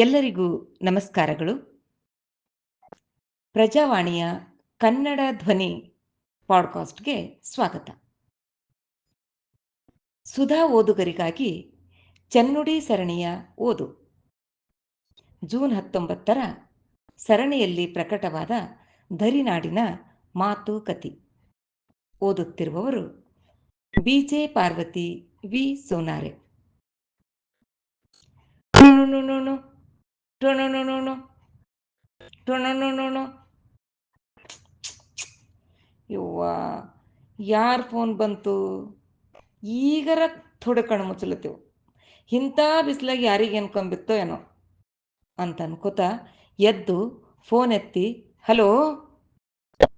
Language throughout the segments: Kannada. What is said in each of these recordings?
ಎಲ್ಲರಿಗೂ ನಮಸ್ಕಾರಗಳು. ಪ್ರಜಾವಾಣಿಯ ಕನ್ನಡ ಧ್ವನಿ ಪಾಡ್ಕಾಸ್ಟ್‌ಗೆ ಸ್ವಾಗತ. ಸುಧಾ ಓದುಗರಿಗಾಗಿ ಚೆನ್ನುಡಿ ಸರಣಿಯ ಓದು. ಜೂನ್ 19ರ ಸರಣಿಯಲ್ಲಿ ಪ್ರಕಟವಾದ ಧರಿನಾಡಿನ ಮಾತುಕತೆ. ಓದುತ್ತಿರುವವರು ಬಿಜೆ ಪಾರ್ವತಿ ವಿ ಸೋನಾರೆ. ಯವ್ವ, ಯಾರ ಫೋನ್ ಬಂತು? ಈಗರ ಥೋಡೆ ಕಣ್ಣು ಮುಚ್ಚಲತ್ತೇವು. ಇಂಥ ಬಿಸಿಲಾಗಿ ಯಾರಿಗೆ ಅನ್ಕೊಂಬಿತ್ತೋ ಏನೋ ಅಂತ ಅನ್ಕೋತ ಎದ್ದು ಫೋನ್ ಎತ್ತಿ ಹಲೋ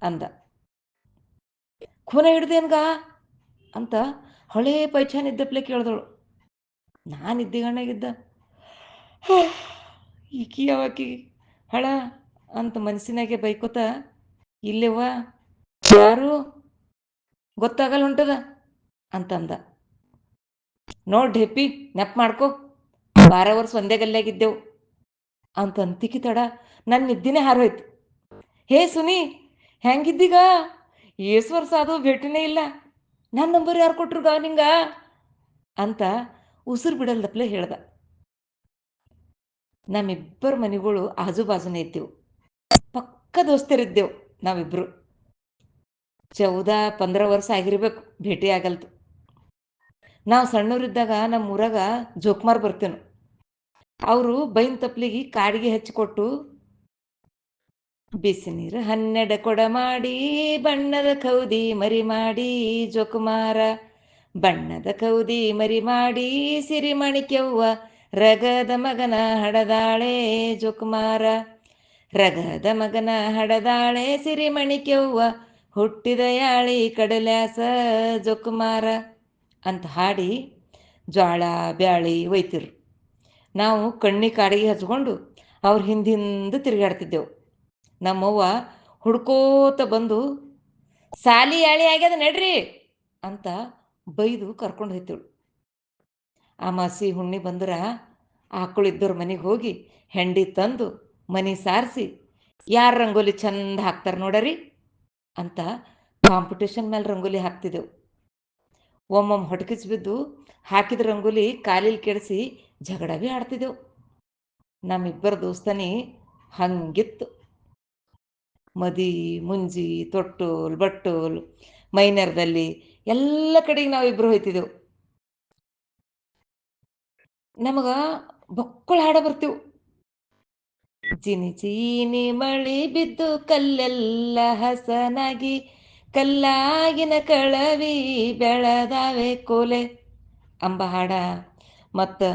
ಅಂದ. ಖೂನ ಹಿಡ್ದೇನ್ಗ ಅಂತ ಹಳೇ ಪೈಚಾನ್ ಇದ್ದಪ್ಲೆ ಕೇಳಿದಳು. ನಾನು ಇದ್ದಿಗಣ್ಣಾಗಿದ್ದ ಈಕಿ ಯಾವಾಕಿ ಹಳ ಅಂತ ಮನಸ್ಸಿನಾಗೆ ಬೈಕೋತ, ಇಲ್ಲೇವ್ವ ಯಾರು ಗೊತ್ತಾಗಲ್ಲ ಹೊಂಟದ ಅಂತಂದ. ನೋಡ್ ಹೆಪ್ಪಿ ನೆಪ್ ಮಾಡ್ಕೊ, 12 ವರ್ಷ ಒಂದೇ ಗಲ್ಲಾಗಿದ್ದೆವು ಅಂತ ಅಂತಿಕಿ ತಡ ನನ್ನ ನಿದ್ದಿನೇ ಹಾರೋಯ್ತು. ಹೇ ಸುನಿ, ಹೆಂಗಿದ್ದೀಗ? ಏಸು ವರ್ಷ ಅದು ಭೇಟಿನೇ ಇಲ್ಲ. ನನ್ನ ನಂಬರ್ ಯಾರು ಕೊಟ್ರುಗ ನಿಂಗ ಅಂತ ಉಸಿರು ಬಿಡಲ್ದಪ್ಲೆ ಹೇಳ್ದ. ನಮ್ಮಿಬ್ಬರ ಮನೆಗಳು ಆಜು ಬಾಜುನೇ ಇದ್ದೆವು. ಪಕ್ಕ ದೋಸ್ತರಿದ್ದೆವು ನಾವಿಬ್ರು. 14-15 ವರ್ಷ ಆಗಿರ್ಬೇಕು ಭೇಟಿ ಆಗಲ್ತು. ನಾವು ಸಣ್ಣವರಿದ್ದಾಗ ನಮ್ಮ ಊರಾಗ ಜೋಕುಮಾರ್ ಬರ್ತೇನು. ಅವರು ಬೈನ್ ತಪ್ಲಿಗೆ ಕಾಡಿಗೆ ಹಚ್ಚಿಕೊಟ್ಟು ಬಿಸಿ ನೀರು 12 ಕೊಡ ಮಾಡಿ ಬಣ್ಣದ ಕೌದಿ ಮರಿ ಮಾಡಿ ಜೋಕುಮಾರ, ಬಣ್ಣದ ಕೌದಿ ಮರಿ ಮಾಡಿ ಸಿರಿಮಣಿಕ್ಯವ್ವ ರಗದ ಮಗನ ಹಡದಾಳೆ ಜೋಕುಮಾರ, ರಗದ ಮಗನ ಹಡದಾಳೆ ಸಿರಿಮಣಿಕ್ಯವ್ವ ಹುಟ್ಟಿದ ಯಾಳಿ ಕಡಲ್ಯಾಸ ಜೋಕುಮಾರ ಅಂತ ಹಾಡಿ ಜ್ವಾಳ ಬ್ಯಾಳಿ ಒಯ್ತಿರು. ನಾವು ಕಣ್ಣಿ ಕಾಡಿಗೆ ಹಚ್ಕೊಂಡು ಅವ್ರ ಹಿಂದಿಂದ ತಿರುಗಾಡ್ತಿದ್ದೆವು. ನಮ್ಮವ್ವ ಹುಡ್ಕೋತ ಬಂದು ಸಾಲಿ ಯಾಳಿ ಆಗ್ಯದ ನಡ್ರಿ ಅಂತ ಬೈದು ಕರ್ಕೊಂಡು ಹೋಯ್ತೇಳು. ಅಮಾಸಿ ಹುಣ್ಣಿ ಬಂದ್ರೆ ಆಕಳಿದ್ದವ್ರ ಮನೆಗೆ ಹೋಗಿ ಹೆಂಡಿ ತಂದು ಮನೆ ಸಾರಿಸಿ ಯಾರು ರಂಗೋಲಿ ಚಂದ ಹಾಕ್ತಾರೆ ನೋಡರಿ ಅಂತ ಕಾಂಪಿಟೇಷನ್ ಮೇಲೆ ರಂಗೋಲಿ ಹಾಕ್ತಿದ್ದೆವು. ಒಮ್ಮೊಮ್ಮೆ ಹೊಟಕಿಸಿ ಬಿದ್ದು ಹಾಕಿದ ರಂಗೋಲಿ ಕಾಲಿಲ್ ಕೆಡಿಸಿ ಜಗಳ ಭೀ ಆಡ್ತಿದ್ದೆವು. ನಮ್ಮಿಬ್ಬರ ದೋಸ್ತನಿ ಹಂಗಿತ್ತು. ಮದಿ ಮುಂಜಿ ತೊಟ್ಟೋಲ್ ಬಟ್ಟೋಲ್ ಮೈನರ್ದಲ್ಲಿ ಎಲ್ಲ ಕಡೆಗೆ ನಾವಿಬ್ಬರು ಹೋಯ್ತಿದ್ದೆವು. ನಮಗೆ ಬಕ್ಕುಳ ಹಾಡ ಬರ್ತೀವಿ. ಜಿನಿ ಚೀನಿ ಮಳಿ ಬಿದ್ದು ಕಲ್ಲೆಲ್ಲ ಹಸನಾಗಿ ಕಲ್ಲಾಗಿನ ಕಳವಿ ಬೆಳದಾವೆ ಕೋಲೆ ಅಂಬ ಹಾಡ. ಮತ್ತು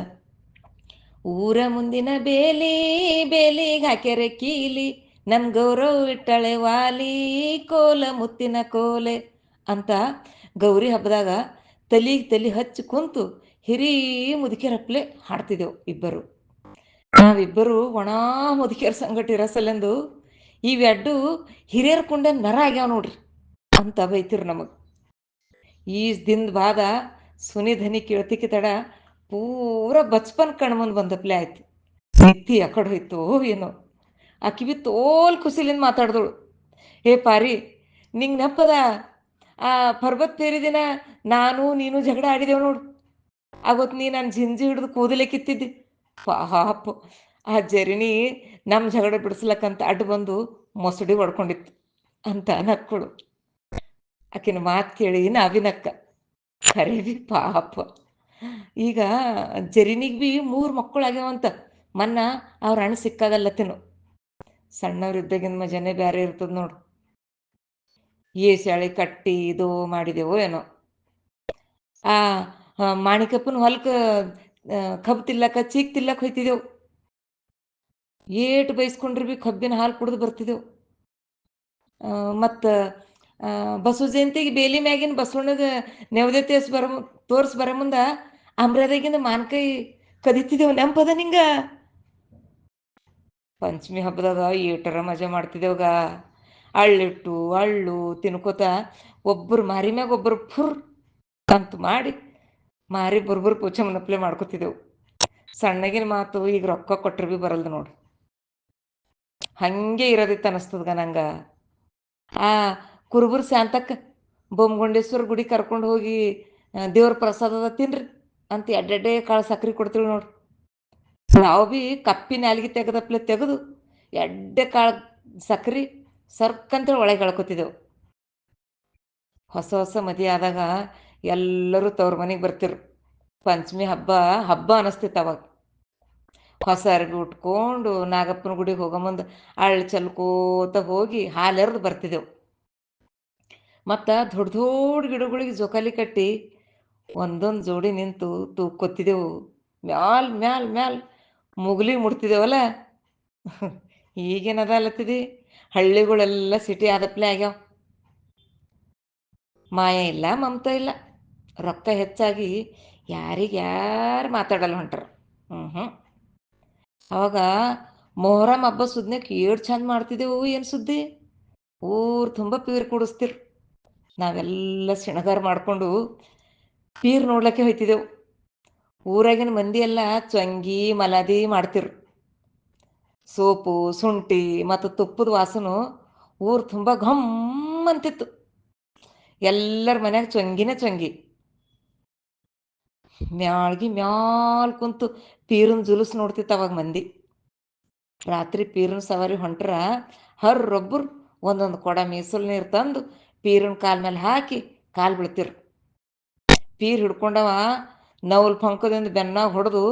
ಊರ ಮುಂದಿನ ಬೇಲಿ ಬೇಲಿಗೆ ಹಾಕ್ಯಾರೆ ಕೀಲಿ ನಮ್ಮ ಗೌರವ್ ಇಟ್ಟಳೆ ವಾಲಿ ಕೋಲ ಮುತ್ತಿನ ಕೋಲೆ ಅಂತ ಗೌರಿ ಹಬ್ಬದಾಗ ತಲಿ ಹಚ್ಚಿ ಕುಂತು ಹಿರೀ ಮುದುಕಿಯರಪ್ಲೆ ಹಾಡ್ತಿದ್ದೆವು ಇಬ್ಬರು. ನಾವಿಬ್ಬರು ಒಣ ಮುದುಕಿಯರ ಸಂಗಟ ಇರಸಲೆಂದು ಇವೆಡ್ಡು ಹಿರಿಯರ ಕುಂಡೆ ನರ ಆಗ್ಯಾವ ನೋಡ್ರಿ ಅಂತ ಬೈತಿರು ನಮಗೆ. ಈ ದಿನದ ಬಾದ ಸುನಿಧನಿ ಕೇಳ್ತಿಕ್ಕಿ ತಡ ಪೂರ ಬಚ್ಪನ್ ಕಣ್ಮುಂದು ಬಂದಪ್ಲೆ ಆಯ್ತು. ನಿತ್ತಿ ಆ ಕಡೆ ಹೋಯ್ತು ಏನೋ. ಆಕಿ ಬಿ ತೋಲ್ ಖುಷಿಲಿಂದ ಮಾತಾಡ್ದಳು. ಏ ಪಾರಿ, ನಿಂಗೆ ನೆಪ್ಪದ ಆ ಪರ್ವತ್ ಬೇರೆ ದಿನ ನಾನು ನೀನು ಜಗಳ ಆಡಿದೆವು ನೋಡು. ಆವತ್ತು ನೀ ನಾನು ಜಿಂಜಿ ಹಿಡಿದು ಕೂದಲೇ ಕಿತ್ತಿದ್ದೆ. ಪಾಪ ಆ ಜರಿನಿ ನಮ್ಮ ಜಗಳ ಬಿಡಿಸ್ಲಕ್ಕಂತ ಅಡ್ಡು ಬಂದು ಮೊಸಡಿ ಹೊಡ್ಕೊಂಡಿತ್ತು ಅಂತ ನಕ್ಕಳು. ಆಕಿನ ಮಾತು ಕೇಳಿ ನಾವಿನಕ್ಕ ಖರೆ ಬಿ ಪಾಪ. ಈಗ ಜರಿನಿಗೆ ಬಿ 3 ಮಕ್ಕಳು ಆಗ್ಯಾವಂತ. ಮೊನ್ನ ಅವ್ರ ಅಣ್ಣ ಸಿಕ್ಕಾಗಲ್ಲತ್ತೇನು. ಸಣ್ಣವ್ರಿದ್ದಾಗಿನ ಮಜಾನೇ ಬೇರೆ ಇರ್ತದ ನೋಡು. ಶಾಳೆ ಕಟ್ಟಿ ಇದು ಮಾಡಿದೆವೋ ಏನೋ. ಆ ಮಾಣಿಕಪ್ಪನ ಹೊಲಕ್ಕೆ ಕಬ್ಬು ತಿಲ್ಲಕ್ಕ ಚೀಕ್ ತಿಲ್ಲಕ್ಕೆ ಹೋಯ್ತಿದ್ದೆವು. ಏಟು ಬೈಸ್ಕೊಂಡ್ರಿ ಬಿ ಕಬ್ಬಿನ ಹಾಲು ಕುಡಿದು ಬರ್ತಿದ್ದೆವು. ಮತ್ತು ಬಸವ ಜಯಂತಿಗೆ ಬೇಲಿ ಮ್ಯಾಗಿನ ಬಸವಣ್ಣಗೆ ನೆವದೆ ತೋರಿಸಿ ಬರೋ ಮುಂದೆ ಅಮ್ರದಾಗಿಂದ ಮಾನ್ಕಾಯಿ ಕದಿತಿದ್ದೆವು. ನೆಂಪದ ನಿಂಗ? ಪಂಚಮಿ ಹಬ್ಬದಾಗ ಏಟರ ಮಜಾ ಮಾಡ್ತಿದ್ದೆವಾಗ. ಅಳ್ಳಿಟ್ಟು ಅಳ್ಳು ತಿನ್ಕೋತ ಒಬ್ಬರು ಮಾರಿ ಮ್ಯಾಗ ಒಬ್ಬರು ಫುರ್ ಅಂತ ಮಾಡಿ ಮಾರಿ ಬರ್ಬರು ಪೂಚೆ ಮನಪ್ಲೆ ಮಾಡ್ಕೊತಿದ್ದೆವು. ಸಣ್ಣಗಿನ ಮಾತು ಈಗ ರೊಕ್ಕ ಕೊಟ್ರೆ ಭೀ ಬರಲ್ದು ನೋಡು. ಹಾಗೆ ಇರೋದಿತ್ತು ಅನ್ನಿಸ್ತದ ನಂಗೆ. ಆ ಕುರುಬುರ ಶಾಂತಕ್ಕ ಬೊಮ್ಮಗುಂಡೇಶ್ವರ ಗುಡಿ ಕರ್ಕೊಂಡು ಹೋಗಿ ದೇವ್ರ ಪ್ರಸಾದದ ತಿನ್ರಿ ಅಂತ ಎಡ್ಡೆಡ್ಡೆ ಕಾಳು ಸಕ್ರೆ ಕೊಡ್ತೀವಿ ನೋಡ್ರಿ. ನಾವು ಭೀ ಕಪ್ಪಿ ನಾಲ್ಗೆ ತೆಗೆದಪ್ಲೆ ತೆಗೆದು ಎಡ್ಡೆ ಕಾಳು ಸಕ್ರೆ ಸರ್ಕಂತೇಳಿ ಒಳಗೆ ಹೇಳ್ಕೊತಿದ್ದೆವು. ಹೊಸ ಹೊಸ ಮದುವೆ ಆದಾಗ ಎಲ್ಲರೂ ತವ್ರ ಮನೆಗೆ ಬರ್ತಿರು. ಪಂಚಮಿ ಹಬ್ಬ ಹಬ್ಬ ಅನ್ನಿಸ್ತಿತ್ತು ಅವಾಗ. ಹೊಸ ಅರ್ಬಿ ಉಟ್ಕೊಂಡು ನಾಗಪ್ಪನ ಗುಡಿಗೆ ಹೋಗೋ ಮುಂದೆ ಅಳ್ಳು ಚಲ್ಕೋತ ಹೋಗಿ ಹಾಲೆರೆದು ಬರ್ತಿದ್ದೆವು. ಮತ್ತು ದೊಡ್ಡ ದೊಡ್ಡ ಗಿಡಗಳಿಗೆ ಜೋಕಾಲಿ ಕಟ್ಟಿ ಒಂದೊಂದು ಜೋಡಿ ನಿಂತು ತೂಕ್ಕೊತ್ತಿದ್ದೆವು. ಮ್ಯಾಲ್ ಮ್ಯಾಲ್ ಮ್ಯಾಲ್ ಮುಗಿಲಿಗೆ ಮುಟ್ತಿದ್ದೇವಲ್ಲ. ಈಗೇನದ ಅಲ್ಲತ್ತಿದಿ, ಹಳ್ಳಿಗಳೆಲ್ಲ ಸಿಟಿ ಆದಪ್ಲೆ ಆಗ್ಯಾವ. ಮಾಯ ಇಲ್ಲ, ಮಮತ ಇಲ್ಲ, ರೊಕ್ಕ ಹೆಚ್ಚಾಗಿ ಯಾರಿಗೆ ಯಾರು ಮಾತಾಡಲ್ಲ ಹೊಂಟ್ರ. ಹ್ಞೂ. ಅವಾಗ ಮೊಹರಂ ಹಬ್ಬ ಸುದ್ನಕ್ಕೆ ಏಳು ಚಂದ ಮಾಡ್ತಿದ್ದೆವು. ಏನು ಸುದ್ದಿ, ಊರು ತುಂಬ ಪೀರ್ ಕೂಡಿಸ್ತಿರು. ನಾವೆಲ್ಲ ಶೃಂಗಾರ ಮಾಡಿಕೊಂಡು ಪೀರ್ ನೋಡ್ಲಿಕ್ಕೆ ಹೋಯ್ತಿದ್ದೆವು. ಊರಾಗಿನ ಮಂದಿ ಎಲ್ಲ ಚೊಂಗಿ ಮಲಾದಿ ಮಾಡ್ತಿರು. ಸೋಪು ಶುಂಠಿ ಮತ್ತು ತುಪ್ಪದ ವಾಸನು ಊರು ತುಂಬ ಘಮ್ ಅಂತಿತ್ತು. ಎಲ್ಲರ ಮನ್ಯಾಗ ಚೊಂಗಿನೇ ಚೊಂಗಿ. ಮ್ಯಾಳ್ಗಿ ಮ್ಯಾಲ್ ಕುಂತು ಪೀರನ ಜುಲುಸ್ ನೋಡ್ತಿತ್ತು ಅವಾಗ ಮಂದಿ. ರಾತ್ರಿ ಪೀರನ ಸವಾರಿ ಹೊಂಟ್ರ ಹರ್ರೊಬ್ಬರು ಒಂದೊಂದು ಕೊಡ ಮೀಸಲು ನೀರು ತಂದು ಪೀರನ ಕಾಲ ಮೇಲೆ ಹಾಕಿ ಕಾಲು ಬೀಳ್ತಿರು. ಪೀರ್ ಹಿಡ್ಕೊಂಡವ ನವಲ್ ಪಂಕದಿಂದ ಬೆನ್ನಾಗ ಹೊಡೆದು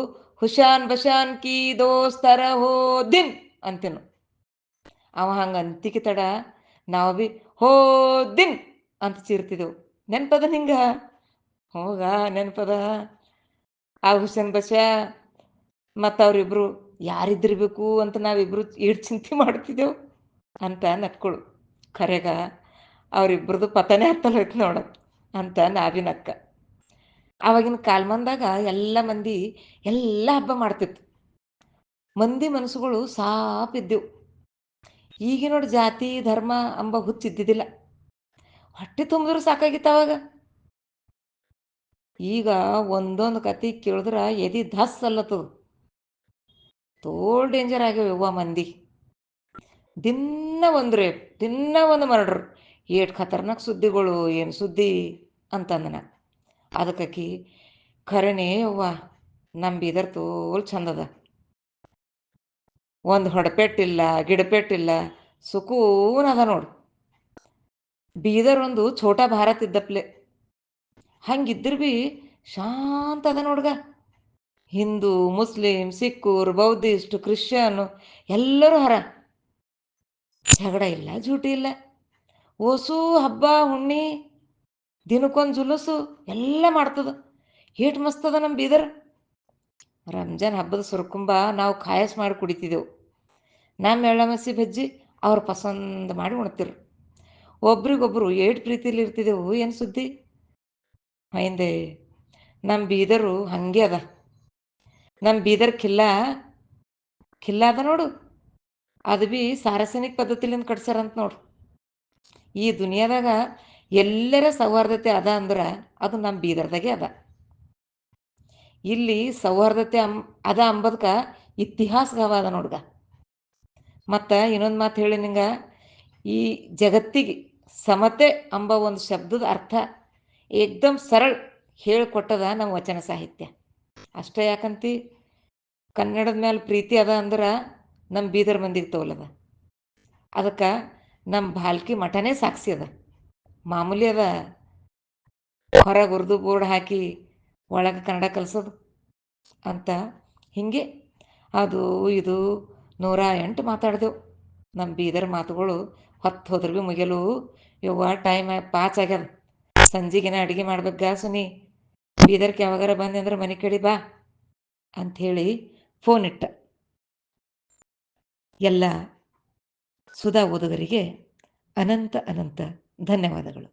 ಹುಷಾನ್ ಬಶಾನ್ ಕಿ ದೋಸ್ತರ ಹೋ ದಿನ್ ಅಂತೀನು. ಅವ ಹಂಗೆ ಅಂತಿಕೆ ತಡ ನಾವು ಭೀ ಹೋ ದಿನ್ ಅಂತ ಚೀರ್ತಿದ್ದೆವು. ನೆನಪದ ನಿಂಗೆ? ಹೋಗ ನೆನಪದ. ಆ ಹುಸೇನ್ ಬಶಾ ಮತ್ತು ಅವರಿಬ್ಬರು ಯಾರಿದ್ದಿರಬೇಕು ಅಂತ ನಾವಿಬ್ಬರು ಈಡು ಚಿಂತೆ ಮಾಡ್ತಿದ್ದೆವು ಅಂತ ನಕ್ಕೊಳು. ಖರೆಗ ಅವರಿಬ್ರದ್ದು ಪತನೇ ಹತ್ತಲ್ಲ ಹೋಯ್ತು ನೋಡ ಅಂತ ನಾವಿನ ನಕ್ಕ. ಆವಾಗಿನ ಕಾಲ್ಮಂದಾಗ ಎಲ್ಲ ಮಂದಿ ಎಲ್ಲ ಹಬ್ಬ ಮಾಡ್ತಿತ್ತು. ಮಂದಿ ಮನಸ್ಸುಗಳು ಸಾಪಿದ್ದೆವು. ಈಗ ನೋಡಿ ಜಾತಿ ಧರ್ಮ ಅಂಬ ಹುಚ್ಚಿದ್ದಿದ್ದಿಲ್ಲ. ಹೊಟ್ಟೆ ತುಂಬಿದ್ರು ಸಾಕಾಗಿತ್ತು ಅವಾಗ. ಈಗ ಒಂದೊಂದು ಕತೆ ಕೇಳಿದ್ರೆ ಎದಿ ಧಸ್ ಅಲ್ಲತ್ತದು. ತೋಲ್ ಡೇಂಜರ್ ಆಗ್ಯಾವ ಯವ್ವ ಮಂದಿ. ದಿನ ಒಂದು ರೇಪ್, ದಿನ ಒಂದು ಮರ್ಡ್ರ್, ಏಟ್ ಖತರ್ನಾಕ್ ಸುದ್ದಿಗಳು. ಏನು ಸುದ್ದಿ ಅಂತಂದನ. ಅದಕ್ಕಾಕಿ ಖರೇನೇ ಯವ್ವ ನಮ್ಮ ಬೀದರ್ ತೋಲ್ ಚಂದದ. ಒಂದು ಹೊಡಪೆಟ್ಟಿಲ್ಲ, ಗಿಡಪೆಟ್ಟಿಲ್ಲ, ಸುಕೂನ್ ಅದ ನೋಡು. ಬೀದರ್ ಒಂದು ಛೋಟಾ ಭಾರತ್ ಇದ್ದಪ್ಲೆ. ಹಂಗಿದ್ರು ಭೀ ಶಾಂತ ಅದ ನೋಡ್ಗ. ಹಿಂದೂ, ಮುಸ್ಲಿಂ, ಸಿಕ್ಕೂರು, ಬೌದ್ಧಿಸ್ಟ್, ಕ್ರಿಶ್ಚಿಯನು ಎಲ್ಲರೂ ಹರ. ಜಗಳ ಇಲ್ಲ, ಜೂಟಿ ಇಲ್ಲ. ಓಸು ಹಬ್ಬ ಹುಣ್ಣಿ ದಿನಕ್ಕೊಂದು ಜುಲೂಸು ಎಲ್ಲ ಮಾಡ್ತದ. ಏಟ್ ಮಸ್ತದ ನಮ್ಮ ಬೀದರ್. ರಂಜಾನ್ ಹಬ್ಬದ ಸುರ್ಕುಂಬ ನಾವು ಖಾಯಸ್ ಮಾಡಿ ಕುಡಿತಿದ್ದೆವು. ನಮ್ಮ ಎಳ್ಳಮಸಿ ಬಜ್ಜಿ ಅವ್ರು ಪಸಂದ್ ಮಾಡಿ ಉಣ್ತಿರು. ಒಬ್ರಿಗೊಬ್ರು ಏಟ್ ಪ್ರೀತಿಲಿ ಇರ್ತಿದ್ದೆವು. ಏನು ಸುದ್ದಿ ಮೈಂದೆ. ನಮ್ಮ ಬೀದರು ಹಾಗೆ ಅದ. ನಮ್ಮ ಬೀದರ್ ಖಿಲ್ಲ ಅದ ನೋಡು. ಅದು ಭೀ ಸಾರ್ವಜನಿಕ ಪದ್ಧತಿಲಿಂದ ಕಟ್ಸ್ಯಾರಂತ ನೋಡು. ಈ ದುನಿಯಾದಾಗ ಎಲ್ಲರ ಸೌಹಾರ್ದತೆ ಅದ ಅಂದ್ರೆ ಅದು ನಮ್ಮ ಬೀದರ್ದಾಗೆ ಅದ. ಇಲ್ಲಿ ಸೌಹಾರ್ದತೆ ಅದ ಅಂಬದಕ್ಕೆ ಇತಿಹಾಸ ಗವ ಅದ ನೋಡ್ಗ. ಮತ್ತು ಇನ್ನೊಂದು ಮಾತು ಹೇಳಿ ನಿಂಗೆ, ಈ ಜಗತ್ತಿಗೆ ಸಮತೆ ಅಂಬ ಒಂದು ಶಬ್ದದ ಅರ್ಥ ಏಕ್ದಮ್ ಸರಳ ಹೇಳಿಕೊಟ್ಟದ ನಮ್ಮ ವಚನ ಸಾಹಿತ್ಯ. ಅಷ್ಟೇ ಯಾಕಂತ ಕನ್ನಡದ ಮೇಲೆ ಪ್ರೀತಿ ಅದ ಅಂದ್ರೆ ನಮ್ಮ ಬೀದರ್ ಮಂದಿಗೆ ತೋಲದ. ಅದಕ್ಕೆ ನಮ್ಮ ಭಾಲ್ಕಿ ಮಠನೇ ಸಾಕ್ಷಿ ಅದ. ಮಾಮೂಲಿ ಅದ ಹೊರಗೆ ಉರ್ದು ಬೋರ್ಡ್ ಹಾಕಿ ಒಳಗೆ ಕನ್ನಡ ಕಲಿಸೋದು ಅಂತ. ಹೀಗೆ ಅದು ಇದು 108 ಮಾತಾಡಿದೆವು. ನಮ್ಮ ಬೀದರ್ ಮಾತುಗಳು ಹೊತ್ತು ಹೋದ್ರೆ ಭೀ ಮುಗಿಯಲು. ಯವ್ವ ಟೈಮ್ ಪಾಚ್ ಆಗ್ಯದ. ಸಂಜೆಗೇನ ಅಡುಗೆ ಮಾಡ್ಬೇಕು ಸುನಿ. ಬೀದರ್ಗೆ ಯಾವಾಗಾರ ಬಂದೆ ಅಂದ್ರೆ ಮನೆ ಕಡೆ ಬಾ ಅಂಥೇಳಿ ಫೋನ್ ಇಟ್ಟ. ಎಲ್ಲ ಸುಧಾ ಓದುಗರಿಗೆ ಅನಂತ ಅನಂತ ಧನ್ಯವಾದಗಳು.